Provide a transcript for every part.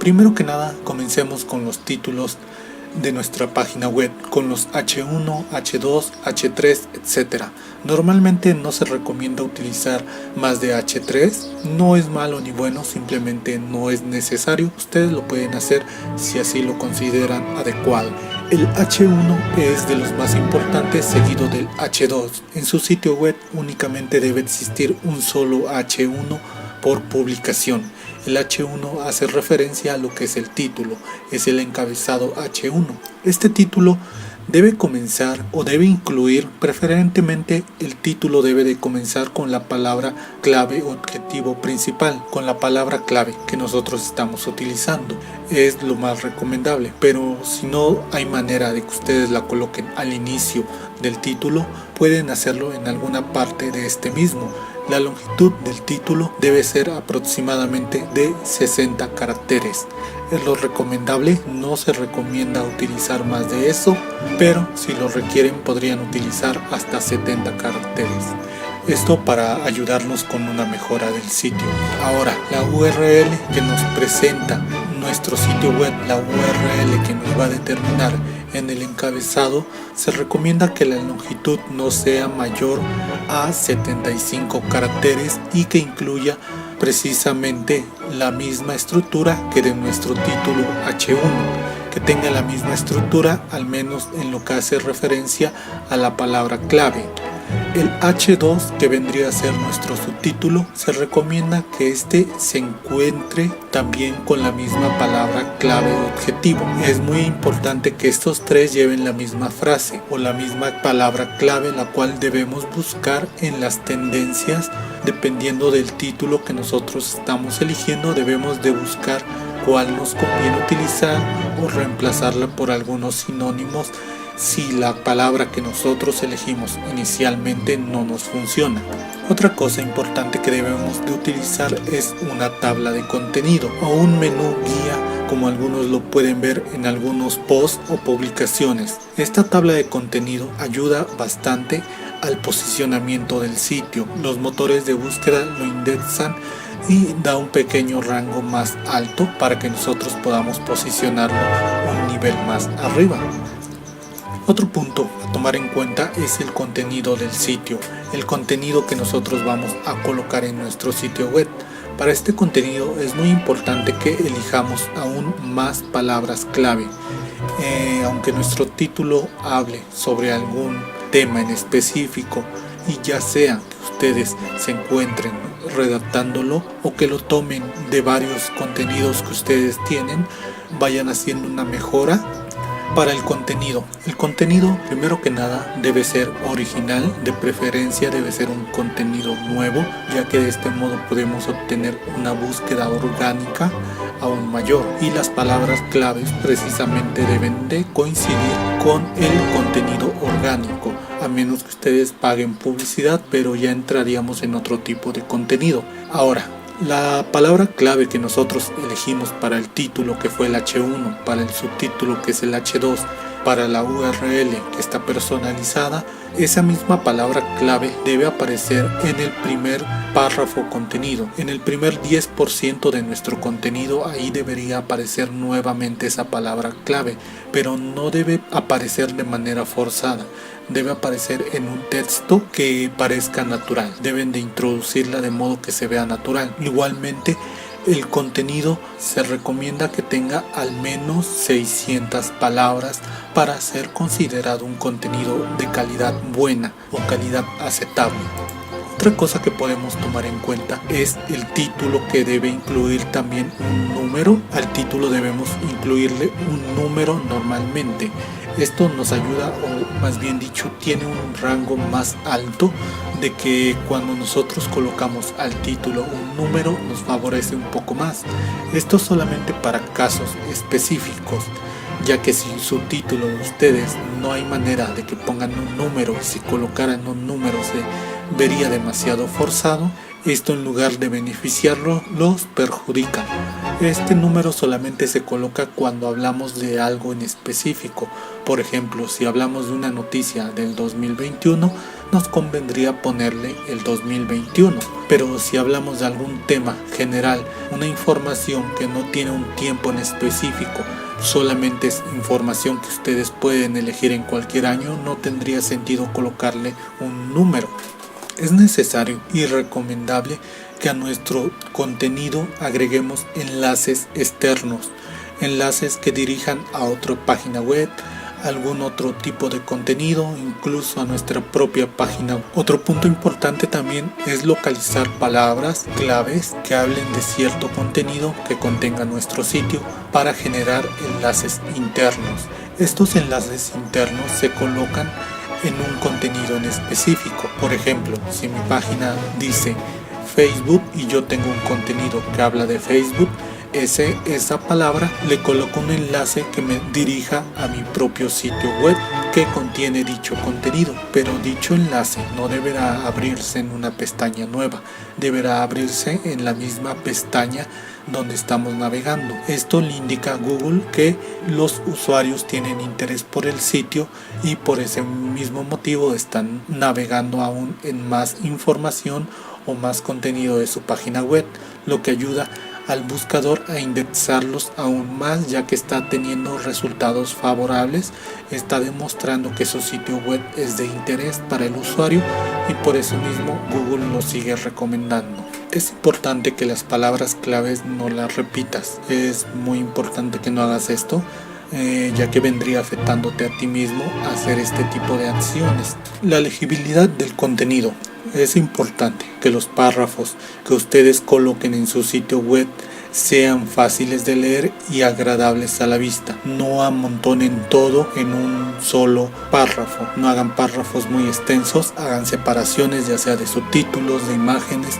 Primero que nada, comencemos con los títulos de nuestra página web, con los H1, H2, H3, etc. Normalmente no se recomienda utilizar más de H3, no es malo ni bueno, simplemente no es necesario. Ustedes lo pueden hacer si así lo consideran adecuado. El H1 es de los más importantes, seguido del H2. En su sitio web únicamente debe existir un solo H1 por publicación. El H1 hace referencia a lo que es el título, es el encabezado H1. Este título debe comenzar o debe incluir, preferentemente el título debe de comenzar con la palabra clave objetivo principal, con la palabra clave que nosotros estamos utilizando. Es lo más recomendable, pero si no hay manera de que ustedes la coloquen al inicio del título, pueden hacerlo en alguna parte de este mismo. La longitud del título debe ser aproximadamente de 60 caracteres. Es lo recomendable, no se recomienda utilizar más de eso, pero si lo requieren podrían utilizar hasta 70 caracteres. Esto para ayudarnos con una mejora del sitio. Ahora, la URL que nos presenta nuestro sitio web, la URL que nos va a determinar en el encabezado, se recomienda que la longitud no sea mayor a 75 caracteres y que incluya precisamente la misma estructura que de nuestro título H1, que tenga la misma estructura al menos en lo que hace referencia a la palabra clave. El H2, que vendría a ser nuestro subtítulo, se recomienda que este se encuentre también con la misma palabra clave objetivo. Es muy importante que estos tres lleven la misma frase o la misma palabra clave, la cual debemos buscar en las tendencias. Dependiendo del título que nosotros estamos eligiendo, debemos de buscar cuál nos conviene utilizar o reemplazarla por algunos sinónimos si la palabra que nosotros elegimos inicialmente no nos funciona. Otra cosa importante que debemos de utilizar es una tabla de contenido o un menú guía, como algunos lo pueden ver en algunos posts o publicaciones. Esta tabla de contenido ayuda bastante al posicionamiento del sitio. Los motores de búsqueda lo indexan y da un pequeño rango más alto para que nosotros podamos posicionarlo un nivel más arriba. Otro punto a tomar en cuenta es el contenido del sitio, el contenido que nosotros vamos a colocar en nuestro sitio web. Para este contenido es muy importante que elijamos aún más palabras clave. Aunque nuestro título hable sobre algún tema en específico y ya sea que ustedes se encuentren redactándolo o que lo tomen de varios contenidos que ustedes tienen, vayan haciendo una mejora. Para el contenido, primero que nada debe ser original, de preferencia debe ser un contenido nuevo, ya que de este modo podemos obtener una búsqueda orgánica aún mayor, y las palabras claves precisamente deben de coincidir con el contenido orgánico, a menos que ustedes paguen publicidad, pero ya entraríamos en otro tipo de contenido. Ahora, la palabra clave que nosotros elegimos para el título, que fue el H1, para el subtítulo, que es el H2, para la URL que está personalizada, esa misma palabra clave debe aparecer en el primer párrafo contenido. En el primer 10% de nuestro contenido, ahí debería aparecer nuevamente esa palabra clave, pero no debe aparecer de manera forzada. Debe aparecer en un texto que parezca natural. Deben de introducirla de modo que se vea natural. Igualmente, el contenido se recomienda que tenga al menos 600 palabras para ser considerado un contenido de calidad buena o calidad aceptable. Otra cosa que podemos tomar en cuenta es el título, que debe incluir también un número. Al título debemos incluirle un número normalmente. Esto nos ayuda, o más bien dicho, tiene un rango más alto, de que cuando nosotros colocamos al título un número nos favorece un poco más. Esto solamente para casos específicos, ya que si su título de ustedes no hay manera de que pongan un número, y si colocaran un número se vería demasiado forzado. Esto, en lugar de beneficiarlo, los perjudica. Este número solamente se coloca cuando hablamos de algo en específico. Por ejemplo, si hablamos de una noticia del 2021, nos convendría ponerle el 2021. Pero si hablamos de algún tema general, una información que no tiene un tiempo en específico, solamente es información que ustedes pueden elegir en cualquier año, no tendría sentido colocarle un número. Es necesario y recomendable que a nuestro contenido agreguemos enlaces externos, enlaces que dirijan a otra página web, algún otro tipo de contenido, incluso a nuestra propia página. Otro punto importante también es localizar palabras claves que hablen de cierto contenido que contenga nuestro sitio para generar enlaces internos. Estos enlaces internos se colocan en un contenido en específico. Por ejemplo, si mi página dice Facebook y yo tengo un contenido que habla de Facebook, esa palabra le coloco un enlace que me dirija a mi propio sitio web que contiene dicho contenido, pero dicho enlace no deberá abrirse en una pestaña nueva, deberá abrirse en la misma pestaña donde estamos navegando. Esto le indica a Google que los usuarios tienen interés por el sitio y por ese mismo motivo están navegando aún en más información o más contenido de su página web, lo que ayuda al buscador a indexarlos aún más, ya que está teniendo resultados favorables, está demostrando que su sitio web es de interés para el usuario y por eso mismo Google lo sigue recomendando. Es importante que las palabras claves no las repitas, es muy importante que no hagas esto, ya que vendría afectándote a ti mismo hacer este tipo de acciones. La legibilidad del contenido. Es importante que los párrafos que ustedes coloquen en su sitio web sean fáciles de leer y agradables a la vista. No amontonen todo en un solo párrafo. No hagan párrafos muy extensos, hagan separaciones ya sea de subtítulos, de imágenes.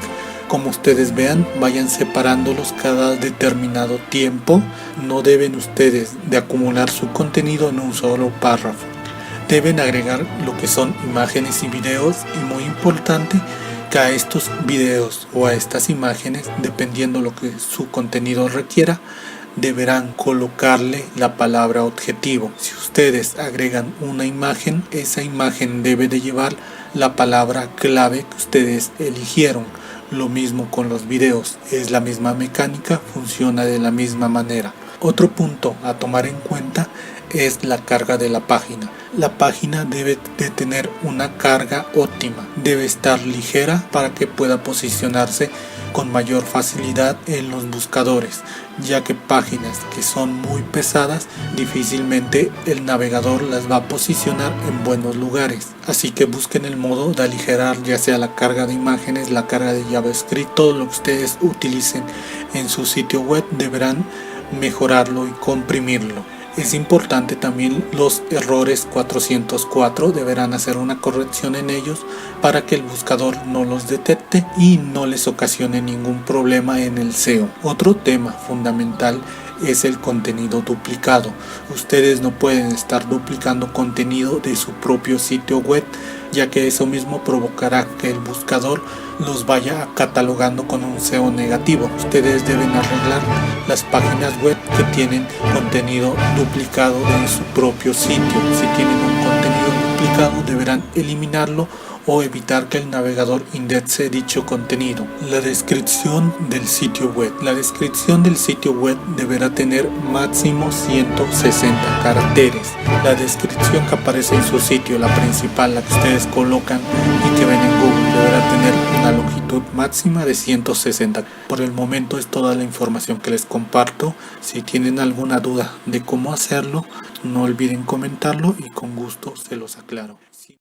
Como ustedes vean, vayan separándolos cada determinado tiempo. No deben ustedes de acumular su contenido en un solo párrafo. Deben agregar lo que son imágenes y videos, y muy importante que a estos videos o a estas imágenes, dependiendo lo que su contenido requiera, deberán colocarle la palabra objetivo. Si ustedes agregan una imagen, esa imagen debe de llevar la palabra clave que ustedes eligieron. Lo mismo con los videos, es la misma mecánica, funciona de la misma manera. Otro punto a tomar en cuenta es la carga de la página. La página debe de tener una carga óptima, debe estar ligera para que pueda posicionarse con mayor facilidad en los buscadores, ya que páginas que son muy pesadas difícilmente el navegador las va a posicionar en buenos lugares. Así que busquen el modo de aligerar, ya sea la carga de imágenes, la carga de JavaScript, todo lo que ustedes utilicen en su sitio web deberán mejorarlo y comprimirlo. Es importante también los errores 404, deberán hacer una corrección en ellos para que el buscador no los detecte y no les ocasione ningún problema en el SEO. Otro tema fundamental es el contenido duplicado. Ustedes no pueden estar duplicando contenido de su propio sitio web, ya que eso mismo provocará que el buscador los vaya catalogando con un SEO negativo. Ustedes deben arreglar las páginas web que tienen contenido duplicado de su propio sitio. Si tienen un contenido duplicado, deberán eliminarlo o evitar que el navegador indexe dicho contenido. La descripción del sitio web. La descripción del sitio web deberá tener máximo 160 caracteres. La descripción que aparece en su sitio, la principal, la que ustedes colocan y que ven en Google, deberá tener una longitud máxima de 160. Por el momento es toda la información que les comparto. Si tienen alguna duda de cómo hacerlo, no olviden comentarlo y con gusto se los aclaro.